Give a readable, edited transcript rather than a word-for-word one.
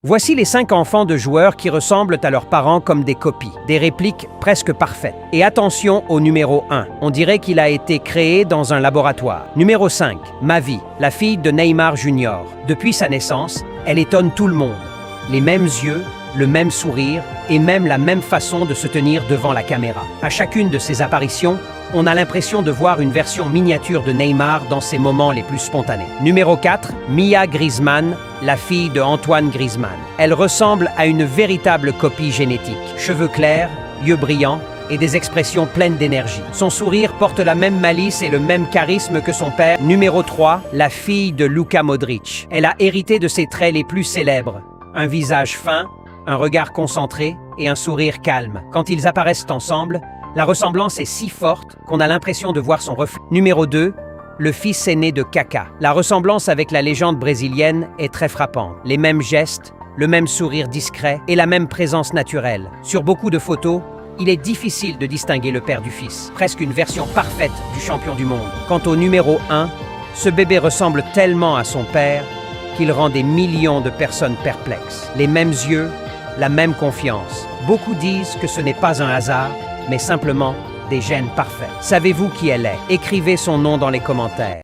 Voici les 5 enfants de joueurs qui ressemblent à leurs parents comme des copies, des répliques presque parfaites. Et attention au numéro 1, on dirait qu'il a été créé dans un laboratoire. Numéro 5, Mavi, la fille de Neymar Junior. Depuis sa naissance, elle étonne tout le monde. Les mêmes yeux, le même sourire et même la même façon de se tenir devant la caméra. À chacune de ses apparitions, on a l'impression de voir une version miniature de Neymar dans ses moments les plus spontanés. Numéro 4, Mia Griezmann, la fille de Antoine Griezmann. Elle ressemble à une véritable copie génétique. Cheveux clairs, yeux brillants et des expressions pleines d'énergie. Son sourire porte la même malice et le même charisme que son père. Numéro 3, la fille de Luka Modric. Elle a hérité de ses traits les plus célèbres. Un visage fin, un regard concentré et un sourire calme. Quand ils apparaissent ensemble, la ressemblance est si forte qu'on a l'impression de voir son reflet. Numéro 2, le fils aîné de Kaka. La ressemblance avec la légende brésilienne est très frappante. Les mêmes gestes, le même sourire discret et la même présence naturelle. Sur beaucoup de photos, il est difficile de distinguer le père du fils. Presque une version parfaite du champion du monde. Quant au numéro 1, ce bébé ressemble tellement à son père qu'il rend des millions de personnes perplexes. Les mêmes yeux, la même confiance. Beaucoup disent que ce n'est pas un hasard, mais simplement des gènes parfaits. Savez-vous qui elle est? Écrivez son nom dans les commentaires.